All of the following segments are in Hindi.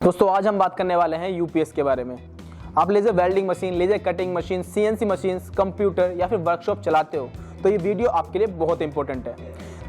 दोस्तों आज हम बात करने वाले हैं यूपीएस के बारे में। आप laser welding machine, laser cutting machine, CNC machines, computer या फिर वर्कशॉप चलाते हो तो ये वीडियो आपके लिए बहुत इंपॉर्टेंट है।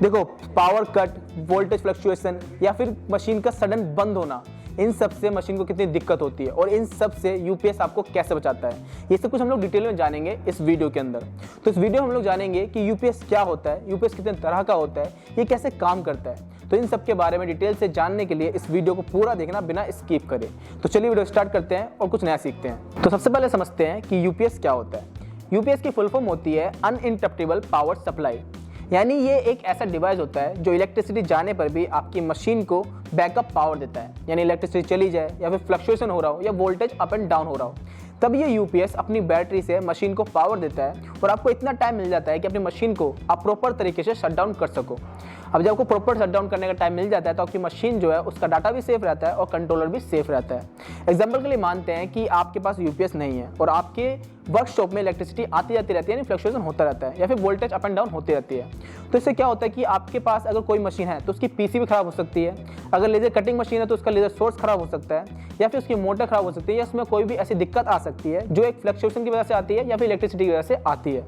देखो, पावर कट, वोल्टेज फ्लक्चुएशन या फिर मशीन का सडन बंद होना, इन सब से मशीन को कितनी दिक्कत होती है और इन सब से यूपीएस आपको कैसे बचाता है, ये सब कुछ हम लोग डिटेल में जानेंगे इस वीडियो के अंदर। तो इस वीडियो में हम लोग जानेंगे कि यूपीएस क्या होता है, यूपीएस कितने तरह का होता है, ये कैसे काम करता है। तो इन सब के बारे में डिटेल से जानने के लिए इस वीडियो को पूरा देखना बिना स्किप करे। तो चलिए वीडियो स्टार्ट करते हैं और कुछ नया सीखते हैं। तो सबसे पहले समझते हैं कि यूपीएस क्या होता है। यूपीएस की फुल फॉर्म होती है अनइंटरप्टेबल पावर सप्लाई, यानी ये एक ऐसा डिवाइस होता है जो इलेक्ट्रिसिटी जाने पर भी आपकी मशीन को बैकअप पावर देता है। यानी इलेक्ट्रिसिटी चली जाए या फिर फ्लक्चुएशन हो रहा हो या वोल्टेज अप एंड डाउन हो रहा हो, तब ये यूपीएस अपनी बैटरी से मशीन को पावर देता है और आपको इतना टाइम मिल जाता है कि अपनी मशीन को आप प्रॉपर तरीके से शट डाउन कर सको। अब जब आपको प्रॉपर शट डाउन करने का टाइम मिल जाता है तो आपकी मशीन जो है उसका डाटा भी सेफ रहता है और कंट्रोलर भी सेफ रहता है। एग्जाम्पल के लिए मानते हैं कि आपके पास यूपीएस नहीं है और आपके वर्कशॉप में इलेक्ट्रिसिटी आती जाती रहती है, यानी फ्लक्चुएशन होता रहता है या फिर वोल्टेज अप एंड डाउन होती रहती है। तो इससे क्या होता है कि आपके पास अगर कोई मशीन है तो उसकी पीसी भी खराब हो सकती है। अगर लेजर कटिंग मशीन है तो उसका लेजर सोर्स खराब हो सकता है या फिर उसकी मोटर खराब हो सकती है या उसमें कोई भी ऐसी दिक्कत आ सकती है जो एक फ्लक्चुएशन की वजह से आती है या फिर इलेक्ट्रिसिटी की वजह से आती है।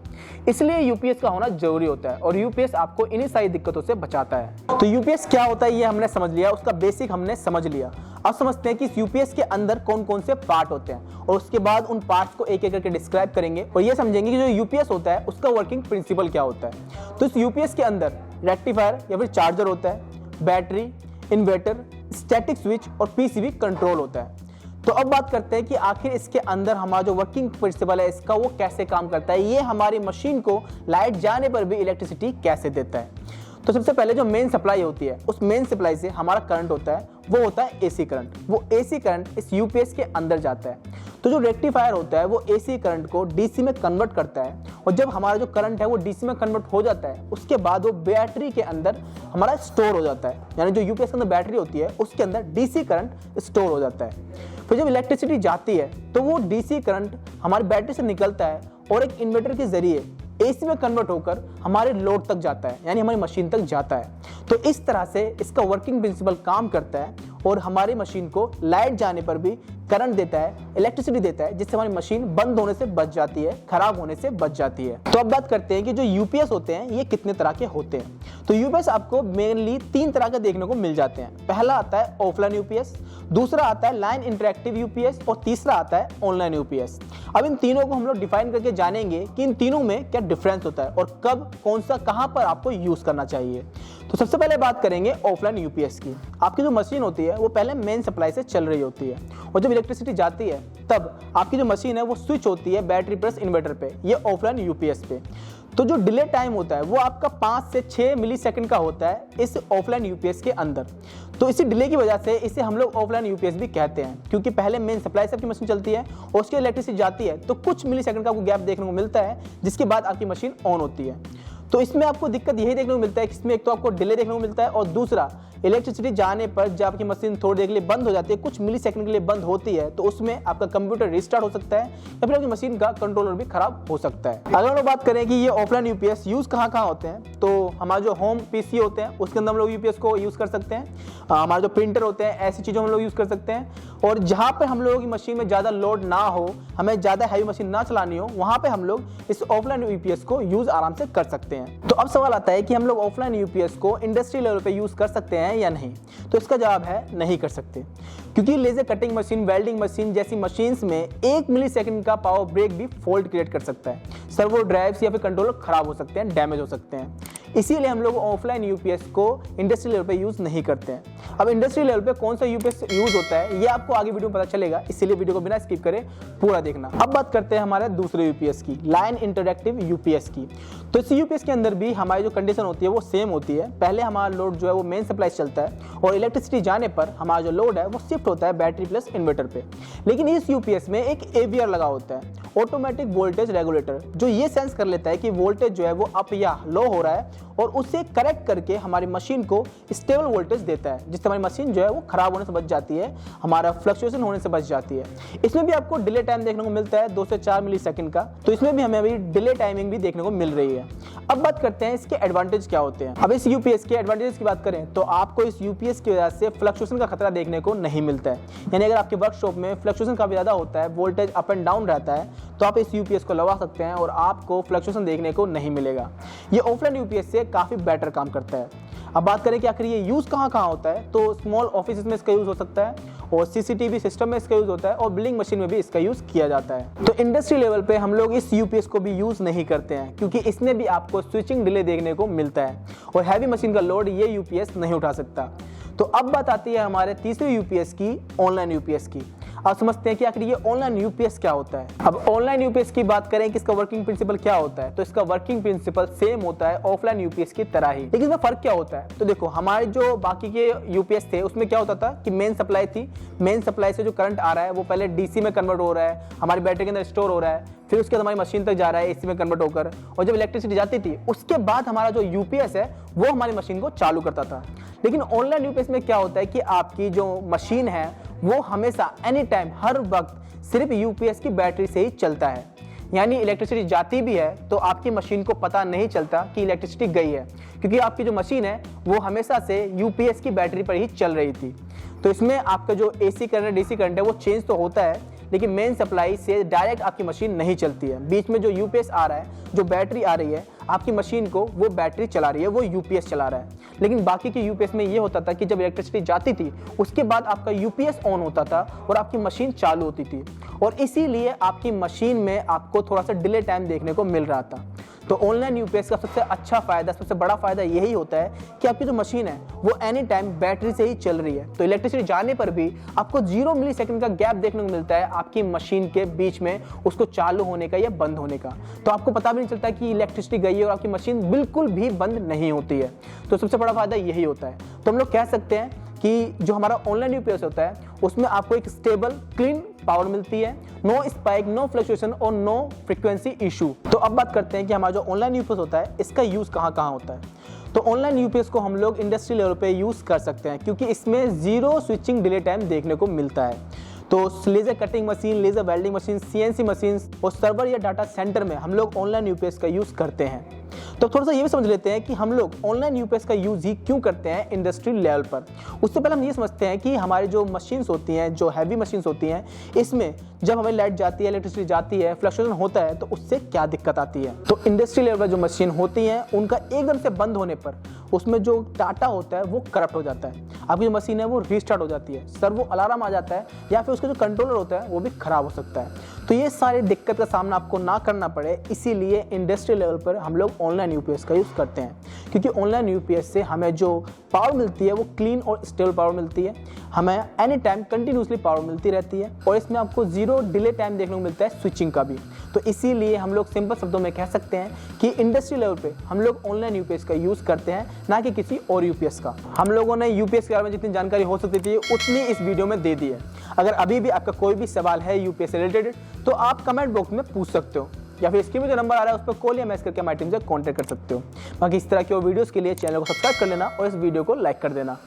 इसलिए यूपीएस का होना जरूरी होता है और यूपीएस आपको इन्हीं सारी दिक्कतों से बचाता है। तो यूपीएस क्या होता है ये हमने समझ लिया, उसका बेसिक हमने समझ लिया। अब समझते हैं कि इस यूपीएस के अंदर कौन कौन से पार्ट होते हैं और उसके बाद उन पार्ट्स को एक एक करके डिस्क्राइब करेंगे और ये समझेंगे कि जो यूपीएस होता है उसका वर्किंग प्रिंसिपल क्या होता है। तो इस यूपीएस के अंदर रेक्टिफायर या फिर चार्जर होता है, बैटरी, इन्वर्टर, स्टैटिक स्विच और पीसीबी कंट्रोल होता है। तो अब बात करते हैं कि आखिर इसके अंदर हमारा जो वर्किंग प्रिंसिपल है इसका वो कैसे काम करता है, ये हमारी मशीन को लाइट जाने पर भी इलेक्ट्रिसिटी कैसे देता है। तो सबसे पहले जो मेन सप्लाई होती है उस मेन सप्लाई से हमारा करंट होता है वो होता है एसी करंट। वो एसी करंट इस यूपीएस के अंदर जाता है। तो जो रेक्टिफायर होता है वो एसी करंट को डीसी में कन्वर्ट करता है और जब हमारा जो करंट है वो डीसी में कन्वर्ट हो जाता है उसके बाद वो बैटरी के अंदर हमारा स्टोर हो जाता है। यानी जो यूपीएस के अंदर बैटरी होती है उसके अंदर डीसी करंट स्टोर हो जाता है। फिर जब इलेक्ट्रिसिटी जाती है तो वो डीसी करंट हमारी बैटरी से निकलता है और एक इन्वर्टर के जरिए एसी में कन्वर्ट होकर हमारे लोड तक जाता है, यानी हमारी मशीन तक जाता है। तो इस तरह से इसका वर्किंग प्रिंसिपल काम करता है और हमारी मशीन को लाइट जाने पर भी करंट देता है, इलेक्ट्रिसिटी देता है, जिससे हमारी मशीन बंद होने से बच जाती है, खराब होने से बच जाती है। तो अब बात करते हैं कि जो यूपीएस होते हैं ये कितने तरह के होते हैं। तो यूपीएस आपको मेनली 3 तरह के देखने को मिल जाते हैं। पहला आता है ऑफलाइन यूपीएस, दूसरा आता है लाइन इंटरैक्टिव यूपीएस और तीसरा आता है ऑनलाइन यूपीएस। अब इन तीनों को हम लोग डिफाइन करके जानेंगे कि इन तीनों में क्या डिफरेंस होता है और कब कौन सा कहां पर आपको यूज करना चाहिए। तो सबसे पहले बात करेंगे ऑफलाइन यूपीएस की। आपकी जो मशीन होती है वो पहले मेन सप्लाई से चल रही होती है और जब इलेक्ट्रिसिटी जाती है तब आपकी जो मशीन है वो स्विच होती है बैटरी प्लस इन्वर्टर पे, ये ऑफलाइन यूपीएस पे। तो जो डिले टाइम होता है वो आपका 5 से 6 मिली सेकंड का होता है इस ऑफलाइन यूपीएस के अंदर। तो इसी डिले की वजह से इसे हम लोग ऑफलाइन यूपीएस भी कहते हैं, क्योंकि पहले मेन सप्लाई से आपकी मशीन चलती है और उसके इलेक्ट्रिसिटी जाती है तो कुछ मिली सेकंड का आपको गैप देखने को मिलता है जिसके बाद आपकी मशीन ऑन होती है। तो इसमें आपको दिक्कत यही देखने को मिलता है कि इसमें एक तो आपको डिले देखने को मिलता है और दूसरा इलेक्ट्रिसिटी जाने पर जब आपकी मशीन थोड़ी देर के लिए बंद हो जाती है, कुछ मिली सेकंड के लिए बंद होती है, तो उसमें आपका कंप्यूटर रिस्टार्ट हो सकता है या फिर आपकी मशीन का कंट्रोलर भी खराब हो सकता है। अगर हम लोग बात करें कि ये ऑफलाइन यूपीएस यूज कहाँ होते हैं, तो हमारे जो होम पीसी होते हैं उसके अंदर हम लोग यूपीएस को यूज कर सकते हैं। हमारे जो प्रिंटर होते हैं ऐसी चीज़ों हम लोग यूज कर सकते हैं और जहाँ पर हम लोगों की मशीन में ज़्यादा लोड ना हो, हमें ज़्यादा हैवी मशीन ना चलानी हो, वहाँ पर हम लोग इस ऑफलाइन यूपीएस को यूज आराम से कर सकते हैं। तो अब सवाल आता है कि हम लोग ऑफलाइन यूपीएस को इंडस्ट्री लेवल पे यूज कर सकते हैं या नहीं। तो इसका जवाब है नहीं कर सकते, क्योंकि laser cutting machine, welding machine जैसी मशीन्स में 1 मिली सेकंड का पावर ब्रेक भी फॉल्ट क्रिएट कर सकता है। सर्वो ड्राइव्स या फिर कंट्रोलर खराब हो सकते हैं, डैमेज हो सकते हैं। इसीलिए हम लोग ऑफलाइन यूपीएस को इंडस्ट्री लेवल पे यूज नहीं करते हैं। अब इंडस्ट्री लेवल पे कौन सा यूपीएस यूज होता है ये आपको आगे वीडियो में पता चलेगा, इसीलिए वीडियो को बिना स्किप करे पूरा देखना। अब बात करते हैं हमारे दूसरे यूपीएस की, लाइन इंटरैक्टिव यूपीएस की। तो इस यूपीएस के अंदर भी हमारी जो कंडीशन होती है वो सेम होती है। पहले हमारा लोड जो है वो मेन सप्लाई से चलता है और इलेक्ट्रिसिटी जाने पर हमारा जो लोड है वो शिफ्ट होता है बैटरी प्लस इन्वर्टर पे। लेकिन इस यूपीएस में एक एवीआर लगा होता है ऑटोमेटिक वोल्टेज रेगुलेटर, जो ये सेंस कर लेता है कि वोल्टेज जो है वो अप या लो हो रहा है और उसे करेक्ट करके हमारी मशीन को स्टेबल वोल्टेज देता है, जिससे हमारी मशीन जो है वो खराब होने से बच जाती है, हमारा फ्लक्चुएशन होने से बच जाती है। इसमें भी आपको डिले टाइम देखने को मिलता है 2 से 4 मिली सेकंड का, तो इसमें भी हमें अभी डिले टाइमिंग भी देखने को मिल रही है। अब बात करते हैं इसके एडवांटेज क्या होते हैं। अब इस यूपीएस के एडवांटेज की बात करें तो आपको इस यूपीएस की वजह से फ्लक्चुएशन का खतरा देखने को नहीं मिलता है। यानी अगर आपके वर्कशॉप में फ्लक्चुएशन काफी ज्यादा होता है, वोल्टेज अप एंड डाउन रहता है, तो आप इस यूपीएस को लगा सकते हैं और आपको फ्लक्चुएशन देखने को नहीं मिलेगा। ये ऑफलाइन यूपीएस से काफी बेटर काम करता है। अब बात करें कि आखिर ये यूज कहाँ होता है, तो स्मॉल ऑफिस में इसका यूज हो सकता है और सीसीटीवी सिस्टम में इसका यूज होता है और बिलिंग मशीन में भी इसका यूज किया जाता है। तो इंडस्ट्री लेवल पे हम लोग इस यूपीएस को भी यूज नहीं करते हैं, क्योंकि इसमें भी आपको स्विचिंग डिले देखने को मिलता है और हैवी मशीन का लोड ये यूपीएस नहीं उठा सकता। तो अब बात आती है हमारे तीसरे यूपीएस की, ऑनलाइन यूपीएस की। आप समझते हैं कि आखिर ये ऑनलाइन यूपीएस क्या होता है। अब ऑनलाइन यूपीएस की बात करें कि इसका वर्किंग प्रिंसिपल क्या होता है, तो इसका वर्किंग प्रिंसिपल सेम होता है ऑफलाइन यूपीएस की तरह ही, लेकिन इसमें फर्क क्या होता है। तो देखो, हमारे जो बाकी के यूपीएस थे उसमें क्या होता था कि मेन सप्लाई थी, मेन सप्लाई से जो करंट आ रहा है वो पहले डीसी में कन्वर्ट हो रहा है, हमारी बैटरी के अंदर स्टोर हो रहा है, फिर उसके बाद हमारी मशीन तक जा रहा है एसी में कन्वर्ट होकर, और जब इलेक्ट्रिसिटी जाती थी उसके बाद हमारा जो यूपीएस है वो हमारी मशीन को चालू करता था। लेकिन ऑनलाइन यूपीएस में क्या होता है कि आपकी जो मशीन है वो हमेशा एनी टाइम, हर वक्त सिर्फ यूपीएस की बैटरी से ही चलता है। यानी इलेक्ट्रिसिटी जाती भी है तो आपकी मशीन को पता नहीं चलता कि इलेक्ट्रिसिटी गई है, क्योंकि आपकी जो मशीन है वो हमेशा से यूपीएस की बैटरी पर ही चल रही थी। तो इसमें आपका जो एसी करंट है, डीसी करंट है, वो चेंज तो होता है, लेकिन मेन सप्लाई से डायरेक्ट आपकी मशीन नहीं चलती है। बीच में जो यूपीएस आ रहा है, जो बैटरी आ रही है, आपकी मशीन को वो बैटरी चला रही है, वो यूपीएस चला रहा है। लेकिन बाकी के यूपीएस में ये होता था कि जब इलेक्ट्रिसिटी जाती थी उसके बाद आपका यूपीएस ऑन होता था और आपकी मशीन चालू होती थी, और इसीलिए आपकी मशीन में आपको थोड़ा सा डिले टाइम देखने को मिल रहा था। तो ऑनलाइन यूपीएस का सबसे अच्छा फायदा, सबसे बड़ा फायदा यही होता है कि आपकी जो मशीन है वो एनी टाइम बैटरी से ही चल रही है, तो इलेक्ट्रिसिटी जाने पर भी आपको 0 मिली सेकंड का गैप देखने को मिलता है आपकी मशीन के बीच में उसको चालू होने का या बंद होने का। तो आपको पता भी नहीं चलता कि इलेक्ट्रिसिटी गई है और आपकी मशीन बिल्कुल भी बंद नहीं होती है। तो सबसे बड़ा फायदा यही होता है। तो हम लोग कह सकते हैं कि जो हमारा ऑनलाइन यूपीएस होता है उसमें आपको एक स्टेबल क्लीन पावर मिलती है, नो स्पाइक, नो फ्लक्चुएशन और नो फ्रीक्वेंसी इशू। तो अब बात करते हैं कि हमारा जो ऑनलाइन यूपीएस होता है इसका यूज कहाँ होता है। तो ऑनलाइन यूपीएस को हम लोग इंडस्ट्री लेवल पे यूज कर सकते हैं, क्योंकि इसमें 0 स्विचिंग डिले टाइम देखने को मिलता है। तो laser cutting machine, laser welding machine, CNC machine और सर्वर या डाटा सेंटर में हम लोग ऑनलाइन यूपीएस का यूज करते हैं। तो थोड़ा सा ये भी समझ लेते हैं कि हम लोग ऑनलाइन यूपीएस का यूज ही क्यों करते हैं इंडस्ट्री लेवल पर। उससे पहले हम ये समझते हैं कि हमारी जो मशीन्स होती हैं, जो हैवी मशीन्स होती हैं, इसमें जब हमें लाइट जाती है, इलेक्ट्रिसिटी जाती है, फ्लक्चुएशन होता है, तो उससे क्या दिक्कत आती है। तो इंडस्ट्री लेवल पर जो मशीन होती हैं उनका एकदम से बंद होने पर उसमें जो डाटा होता है वो करप्ट हो जाता है, आपकी जो मशीन है वो रीस्टार्ट हो जाती है, सर्वो अलार्म आ जाता है, या फिर उसका जो कंट्रोलर होता है वो भी खराब हो सकता है। तो ये सारी दिक्कत का सामना आपको ना करना पड़े, इसीलिए इंडस्ट्री लेवल पर हम लोग ऑनलाइन यूपीएस का यूज़ करते हैं, क्योंकि ऑनलाइन यूपीएस से हमें जो पावर मिलती है वो क्लीन और स्टेबल पावर मिलती है, हमें एनी टाइम कंटिन्यूसली पावर मिलती रहती है, और इसमें आपको 0 डिले टाइम देखने को मिलता है स्विचिंग का भी। तो इसीलिए हम लोग सिंपल शब्दों में कह सकते हैं कि इंडस्ट्री लेवल पे हम लोग ऑनलाइन यूपीएस का यूज़ करते हैं, ना कि किसी और यूपीएस का। हम लोगों ने यूपीएस के बारे में जितनी जानकारी हो सकती थी उतनी इस वीडियो में दे दी है। अगर अभी भी आपका कोई भी सवाल है यूपीएस से रिलेटेड तो आप कमेंट बॉक्स में पूछ सकते हो, या फिर स्क्रीन में जो नंबर आ रहा है उस पर कॉल या मैसेज करके हमारी टीम से कांटेक्ट कर सकते हो। बाकी इस तरह के और वीडियोस के लिए चैनल को सब्सक्राइब कर लेना और इस वीडियो को लाइक कर देना।